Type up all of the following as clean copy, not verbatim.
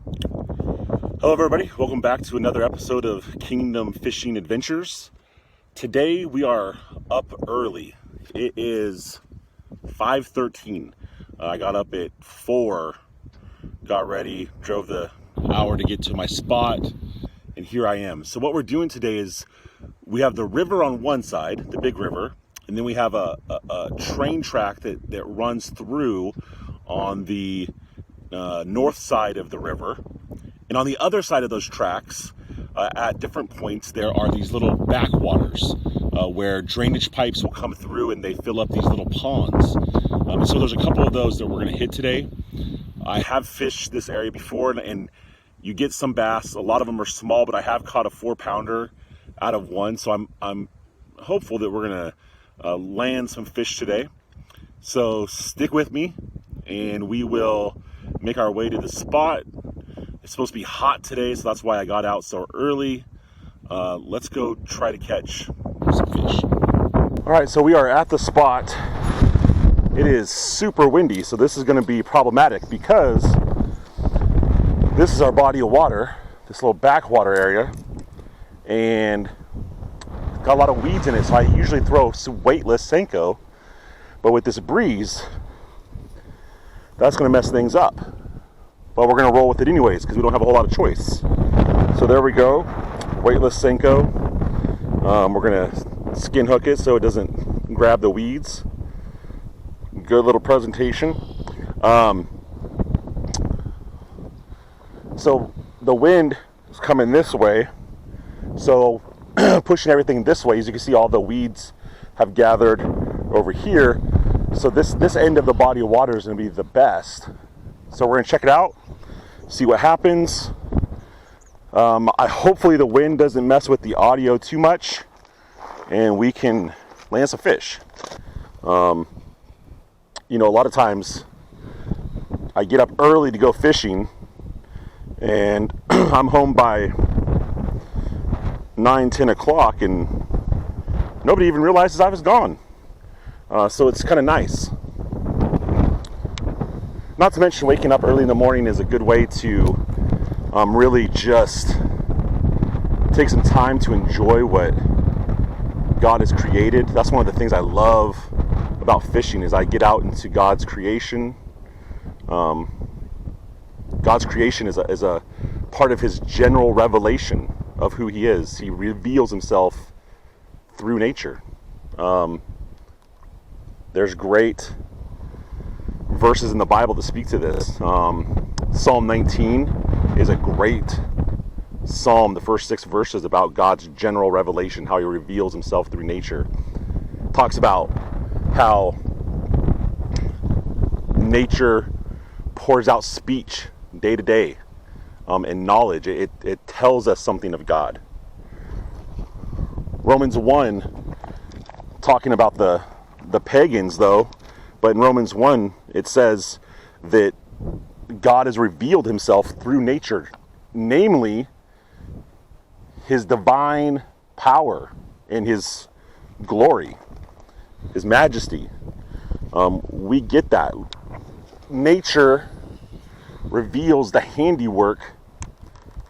Hello everybody, welcome back to another episode of Kingdom Fishing Adventures. Today we are up early. It is 5:13. I got up at 4, got ready, drove the hour to get to my spot, and here I am. So what we're doing today is we have the river on one side, the big river, and then we have a train track that runs through on the north side of the river. And on the other side of those tracks, at different points, there are these little backwaters where drainage pipes will come through and they fill up these little ponds. So there's a couple of those that we're going to hit today. I have fished this area before, and you get some bass. A lot of them are small, but I have caught a 4-pounder out of one. So I'm hopeful that we're going to land some fish today. So stick with me, and we will make our way to the spot. It's supposed to be hot today, so that's why I got out so early. Let's go try to catch some fish. All right, so we are at the spot. It is super windy, so this is going to be problematic because this is our body of water, this little backwater area, and got a lot of weeds in it, so I usually throw some weightless Senko, but with this breeze, that's going to mess things up. But we're going to roll with it anyways because we don't have a whole lot of choice. So there we go, weightless Senko. We're going to skin hook it so it doesn't grab the weeds. Good little presentation. So the wind is coming this way, so pushing everything this way. As you can see, all the weeds have gathered over here. So this end of the body of water is going to be the best. So we're going to check it out, see what happens. Hopefully the wind doesn't mess with the audio too much, and we can land some fish. A lot of times I get up early to go fishing, and I'm home by 9-10 o'clock, and nobody even realizes I was gone. So it's kind of nice. Not to mention, waking up early in the morning is a good way to really just take some time to enjoy what God has created. That's one of the things I love about fishing, is I get out into God's creation. God's creation is a part of His general revelation of who He is. He reveals Himself through nature. There's great verses in the Bible that speak to this. Psalm 19 is a great psalm. The first 6 verses about God's general revelation, how He reveals Himself through nature. Talks about how nature pours out speech day to day, and knowledge. It tells us something of God. Romans 1, talking about the pagans though, but in Romans 1, it says that God has revealed Himself through nature, namely His divine power and His glory, His majesty. We get that. Nature reveals the handiwork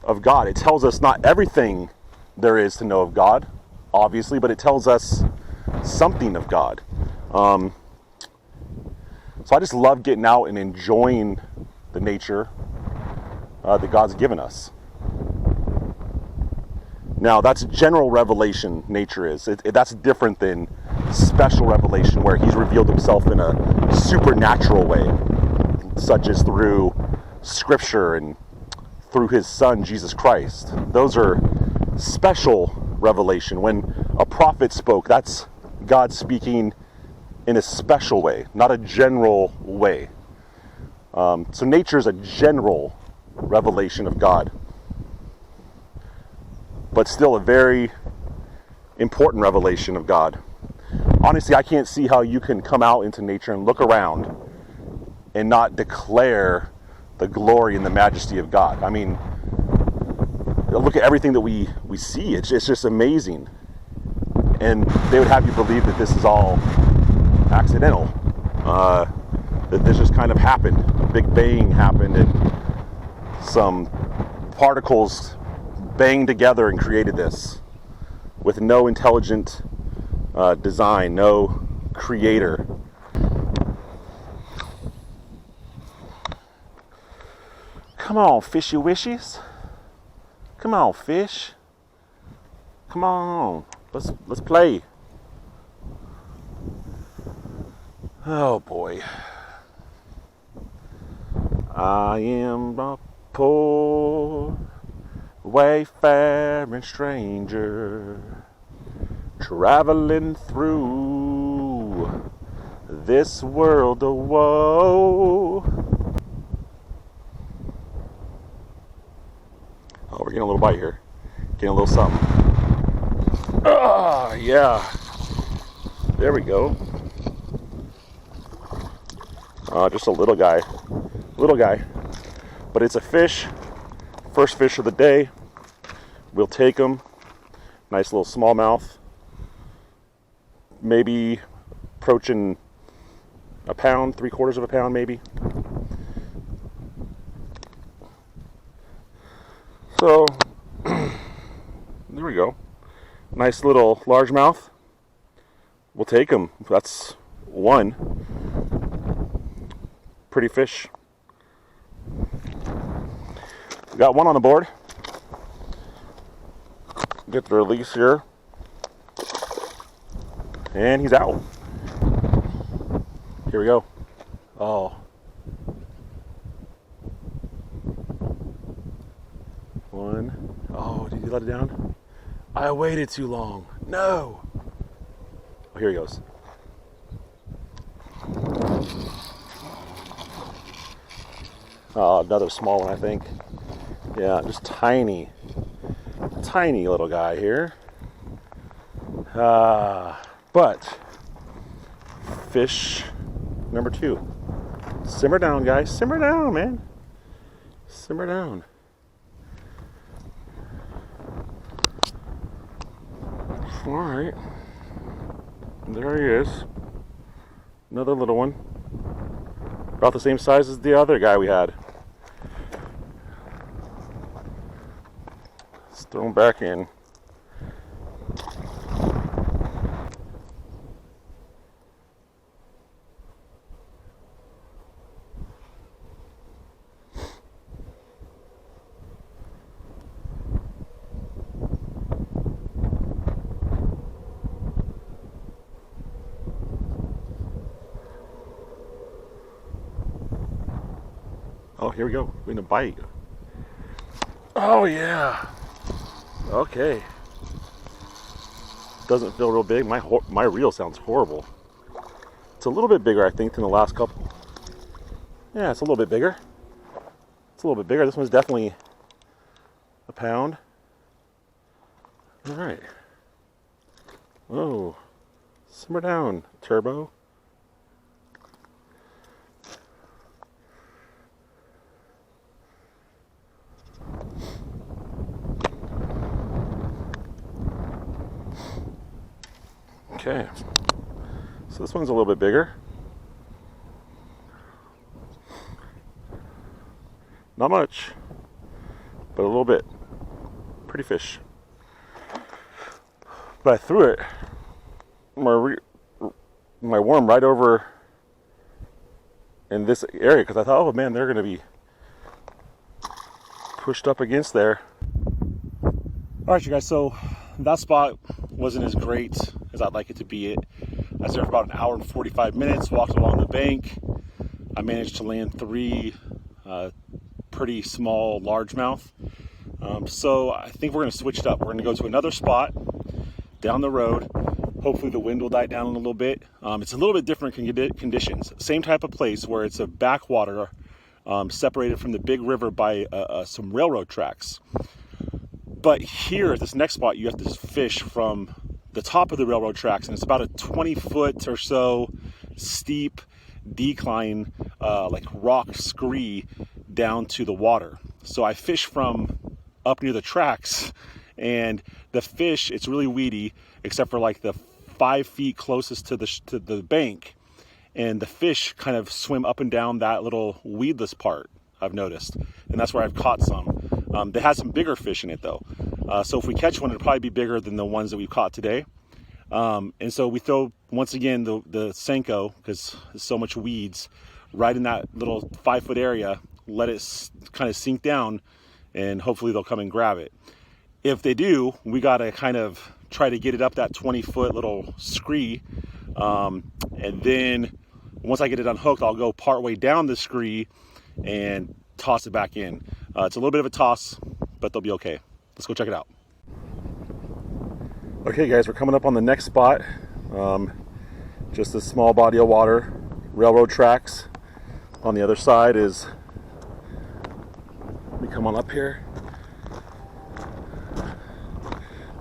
of God. It tells us not everything there is to know of God, obviously, but it tells us something of God. So I just love getting out and enjoying the nature that God's given us. Now, that's general revelation, nature is. That's different than special revelation, where He's revealed Himself in a supernatural way, such as through Scripture and through His Son, Jesus Christ. Those are special revelation. When a prophet spoke, that's God speaking in a special way, not a general way. So nature is a general revelation of God, but still a very important revelation of God. Honestly, I can't see how you can come out into nature and look around and not declare the glory and the majesty of God. I mean, look at everything that we see. It's just amazing. And they would have you believe that this is all accidental, that this just kind of happened. A big bang happened and some particles banged together and created this with no intelligent design, no creator. Come on, fishy wishies. Come on, fish. Come on. Let's play. Oh boy. I am a poor wayfaring stranger traveling through this world of woe. Oh, we're getting a little bite here. Getting a little something. Ah, yeah. There we go. Just a little guy. Little guy. But it's a fish. First fish of the day. We'll take him. Nice little smallmouth. Maybe approaching a pound, 3/4 of a pound maybe. So, there we go. Nice little largemouth. We'll take him. That's one. Pretty fish. We got one on the board. Get the release here. And he's out. Here we go. Oh. One. Oh, did you let it down? I waited too long. No. Oh, here he goes. Oh, another small one, I think. Yeah, just tiny little guy here. But fish number 2. Simmer down, guys. Simmer down, man. Simmer down. All right. There he is. Another little one. About the same size as the other guy we had. Let's throw him back in. Oh, here we go. We're gonna bite. Oh yeah. Okay. Doesn't feel real big. My reel sounds horrible. It's a little bit bigger, I think, than the last couple. Yeah, it's a little bit bigger. It's a little bit bigger. This one's definitely a pound. All right. Oh, simmer down, Turbo. Okay, so this one's a little bit bigger. Not much, but a little bit. Pretty fish. But I threw it, my worm right over in this area because I thought, oh man, they're going to be pushed up against there. All right, you guys, so that spot wasn't as great as I'd like it to be. I was there for about an hour and 45 minutes, walked along the bank. I managed to land 3 pretty small largemouth. So I think we're going to switch it up. We're going to go to another spot down the road. Hopefully the wind will die down a little bit. It's a little bit different conditions. Same type of place where it's a backwater separated from the big river by some railroad tracks. But here at this next spot, you have to fish from the top of the railroad tracks, and it's about a 20-foot or so steep decline, like rock scree down to the water. So I fish from up near the tracks, and the fish, it's really weedy, except for like the 5 feet closest to the bank, and the fish kind of swim up and down that little weedless part, I've noticed. and that's where I've caught some. They had some bigger fish in it though. So if we catch one, it'll probably be bigger than the ones that we've caught today. And so we throw, once again, the Senko, because there's so much weeds, right in that little 5-foot area, let it kind of sink down, and hopefully they'll come and grab it. If they do, we got to kind of try to get it up that 20-foot little scree. And then once I get it unhooked, I'll go partway down the scree and toss it back in. It's a little bit of a toss, but they'll be okay. Let's go check it out. Okay guys, we're coming up on the next spot. Just a small body of water, railroad tracks. On the other side is, let me come on up here.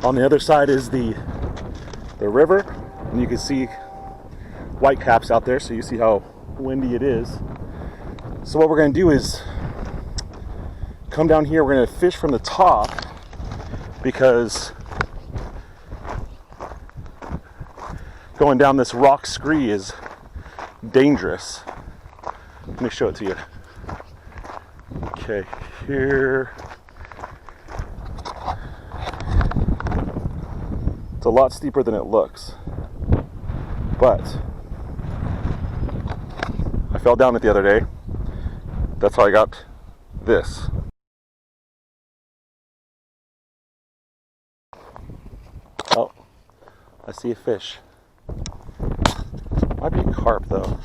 On the other side is the river, and you can see white caps out there, so you see how windy it is. So what we're going to do is come down here. We're going to fish from the top, because going down this rock scree is dangerous. Let me show it to you. Okay, here. It's a lot steeper than it looks, but I fell down it the other day. That's how I got this. Oh, I see a fish. Might be a carp though.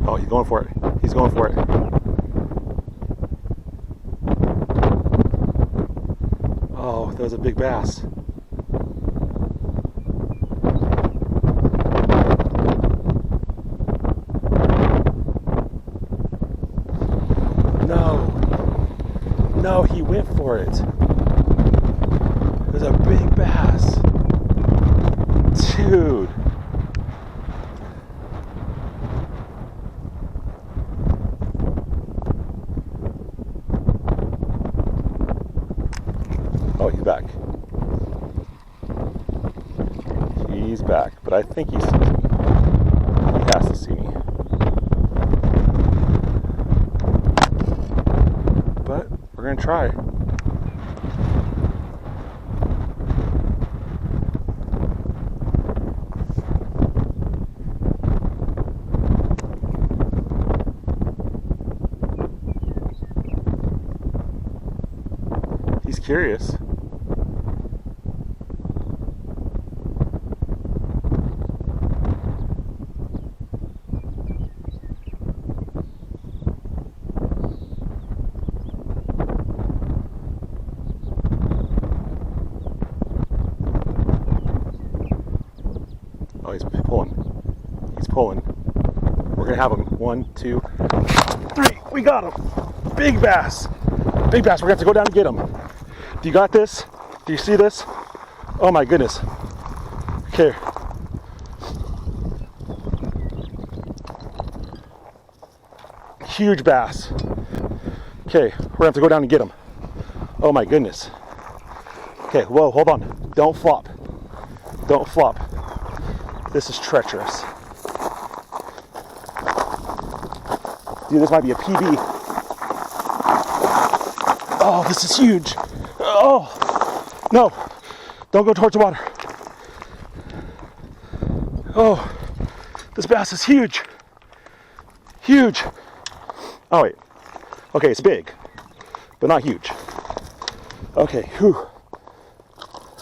Oh, he's going for it. He's going for it. Oh, that was a big bass. No, he went for it. It was a big bass. Dude. Oh, he's back. He's back, but I think he sees me. He has to see me. But we're gonna try. He's curious. Oh, he's pulling. He's pulling. We're gonna have him. 1, 2, 3. We got him. Big bass. Big bass. We're gonna have to go down and get him. Do you got this? Do you see this? Oh my goodness. Okay. Huge bass. Okay, we're gonna have to go down and get him. Oh my goodness. Okay, whoa, hold on. Don't flop. Don't flop. This is treacherous. Dude, this might be a PB. Oh, this is huge. Oh, no. Don't go towards the water. Oh, this bass is huge. Huge. Oh, wait. Okay, it's big, but not huge. Okay, whew.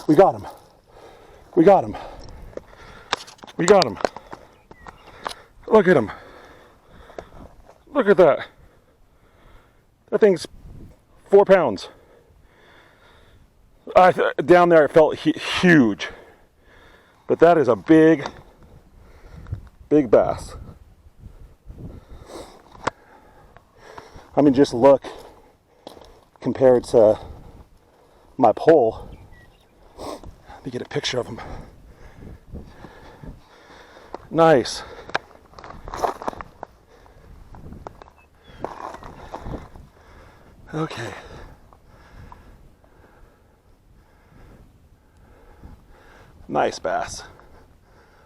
We got him. We got him. We got him. Look at him. Look at that. That thing's 4 pounds. Down there it felt huge. But that is a big, big bass. I mean, just look compared to my pole. Let me get a picture of him. Nice. Okay. Nice bass.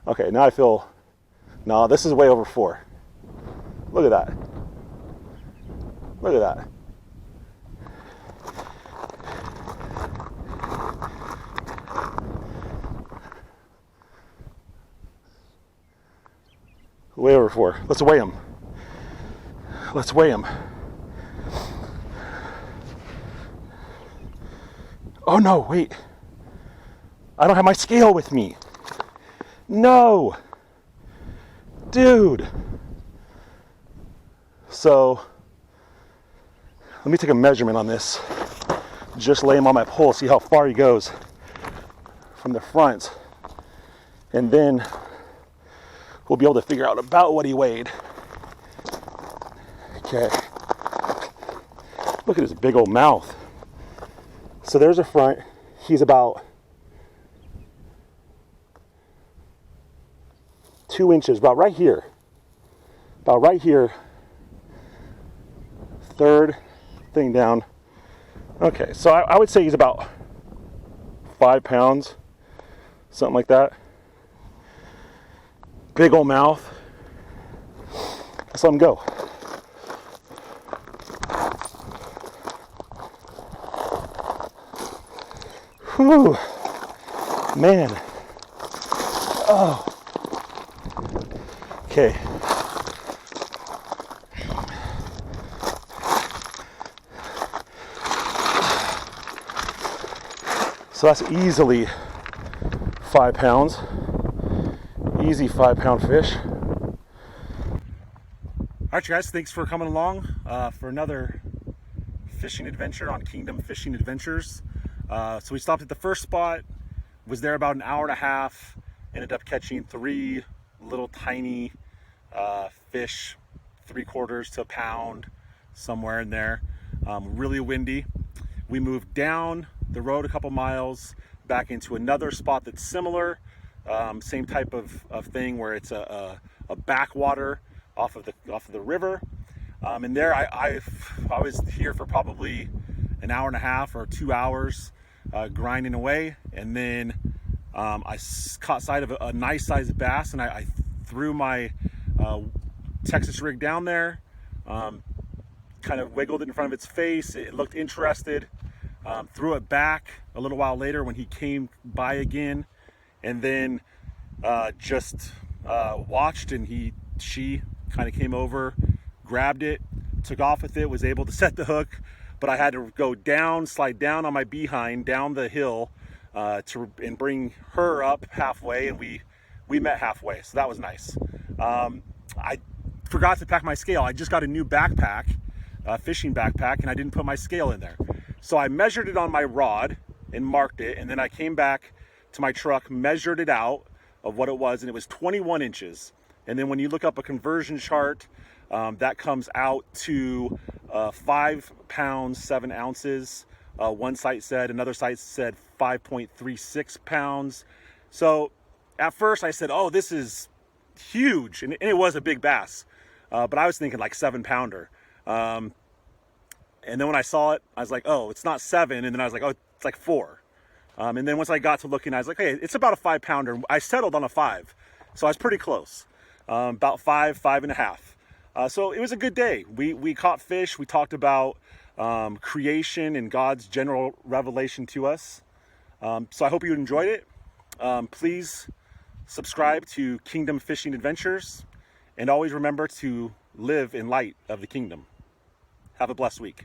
Okay, now I feel, no, this is way over 4. Look at that. Look at that. Way over 4. Let's weigh him. Let's weigh him. Oh no, wait. I don't have my scale with me. No. Dude. So, let me take a measurement on this. Just lay him on my pole, see how far he goes from the front. And then we'll be able to figure out about what he weighed. Okay. Look at his big old mouth. So there's a front. He's about 2 inches, about right here. About right here. Third thing down. Okay, so I would say he's about 5 pounds, something like that. Big old mouth. Let's let him go. Whew, man. Oh. Okay. So that's easily 5 pounds. Easy 5-pound fish. All right, you guys, thanks for coming along for another fishing adventure on Kingdom Fishing Adventures. So we stopped at the first spot, was there about an hour and a half, ended up catching 3 little tiny fish, 3/4 to a pound, somewhere in there. Really windy. We moved down the road a couple miles back into another spot that's similar, same type of thing where it's a backwater off of the river. And there I was here for probably an hour and a half or 2 hours grinding away, and then I caught sight of a nice sized bass, and I threw my Texas rig down there, kind of wiggled it in front of its face. It looked interested. Threw it back a little while later when he came by again, and then just watched, and she kind of came over, grabbed it, took off with it, was able to set the hook, but I had to go down, slide down on my behind down the hill and bring her up halfway, and we met halfway, so that was nice. I forgot to pack my scale. I just got a new backpack, fishing backpack, and I didn't put my scale in there. So I measured it on my rod and marked it, and then I came back to my truck, measured it out of what it was, and it was 21 inches. And then when you look up a conversion chart, that comes out to 5 pounds, 7 ounces. One site said, another site said 5.36 pounds. So at first I said, oh, this is huge. And it was a big bass. But I was thinking like 7-pounder. And then when I saw it, I was like, oh, it's not 7. And then I was like, oh, it's like 4. And then once I got to looking, I was like, hey, it's about a 5-pounder. I settled on a 5. So I was pretty close. About 5.5. So it was a good day. We caught fish. We talked about creation and God's general revelation to us. So I hope you enjoyed it. Please subscribe to Kingdom Fishing Adventures, and always remember to live in light of the kingdom. Have a blessed week.